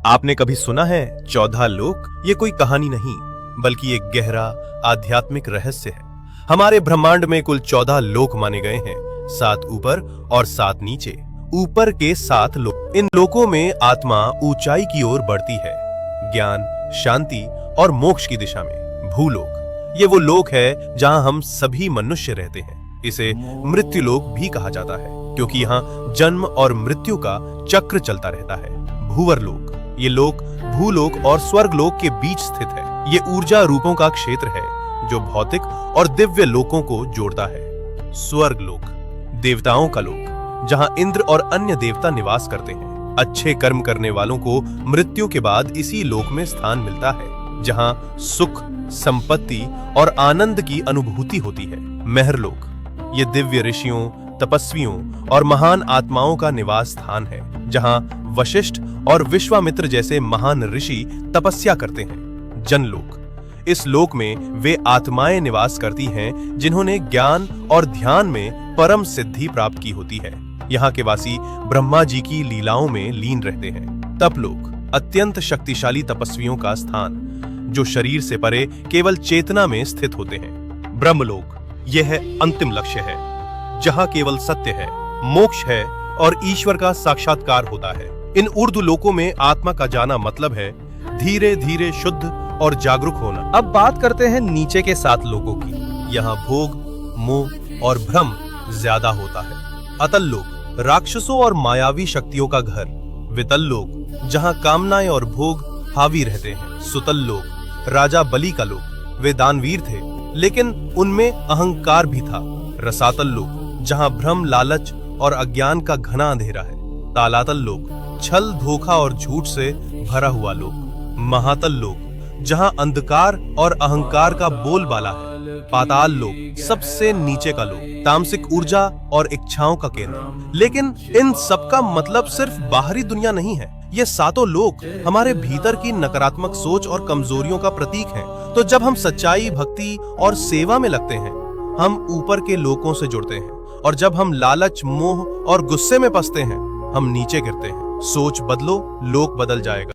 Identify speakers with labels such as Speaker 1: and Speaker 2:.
Speaker 1: आपने कभी सुना है 14 लोक? ये कोई कहानी नहीं बल्कि एक गहरा आध्यात्मिक रहस्य है। हमारे ब्रह्मांड में कुल 14 लोक माने गए हैं, 7 ऊपर और 7 नीचे। ऊपर के 7 लोक, इन लोकों में आत्मा ऊंचाई की ओर बढ़ती है, ज्ञान, शांति और मोक्ष की दिशा में। भूलोक, ये वो लोक है जहां हम सभी मनुष्य रहते हैं। इसे मृत्यु लोक भी कहा जाता है क्योंकि यहाँ जन्म और मृत्यु का चक्र चलता रहता है। भूवर लोक, ये लोक भूलोक और स्वर्ग लोक के बीच स्थित है। ये ऊर्जा रूपों का क्षेत्र है जो भौतिक और दिव्य लोकों को जोड़ता है। स्वर्ग लोक, देवताओं का लोक, जहां इंद्र और अन्य देवता निवास करते हैं। अच्छे कर्म करने वालों को मृत्यु के बाद इसी लोक में स्थान मिलता है, जहां सुख, संपत्ति और आनंद की अनुभूति होती है। महर लोक, ये दिव्य ऋषियों, तपस्वियों और महान आत्माओं का निवास स्थान है, जहां वशिष्ठ और विश्वामित्र जैसे महान ऋषि तपस्या करते हैं। जनलोक, इस लोक में वे आत्माएं निवास करती हैं जिन्होंने ज्ञान और ध्यान में परम सिद्धि प्राप्त की होती है। यहाँ के वासी ब्रह्मा जी की लीलाओं में लीन रहते हैं। तपलोक, अत्यंत शक्तिशाली तपस्वियों का स्थान, जो शरीर से परे केवल चेतना में स्थित होते हैं। ब्रह्मलोक, यह अंतिम लक्ष्य है जहां केवल सत्य है, मोक्ष है और ईश्वर का साक्षात्कार होता है। इन ऊर्ध्व लोकों में आत्मा का जाना मतलब है धीरे धीरे शुद्ध और जागरूक होना। अब बात करते हैं नीचे के 7 लोकों की। यहाँ भोग, मोह और भ्रम ज्यादा होता है। अतल लोक, राक्षसों और मायावी शक्तियों का घर। वितल लोक, जहाँ कामनाएं और भोग हावी रहते हैं। सुतल लोक, राजा बलि का लोक। वे दानवीर थे लेकिन उनमें अहंकार भी था। रसातल लोक, जहाँ भ्रम, लालच और अज्ञान का घना अंधेरा है। तालातल लोक, छल, धोखा और झूठ से भरा हुआ लोक। महातल लोक, जहां अंधकार और अहंकार का बोलबाला है। पाताल लोक, सबसे नीचे का लोक, तामसिक ऊर्जा और इच्छाओं का केंद्र। लेकिन इन सब का मतलब सिर्फ बाहरी दुनिया नहीं है। ये 7 लोक हमारे भीतर की नकारात्मक सोच और कमजोरियों का प्रतीक हैं। तो जब हम सच्चाई, भक्ति और सेवा में लगते हैं, हम ऊपर के लोकों से जुड़ते हैं, और जब हम लालच, मोह और गुस्से में फंसते हैं, हम नीचे गिरते हैं। सोच बदलो, लोक बदल जाएगा।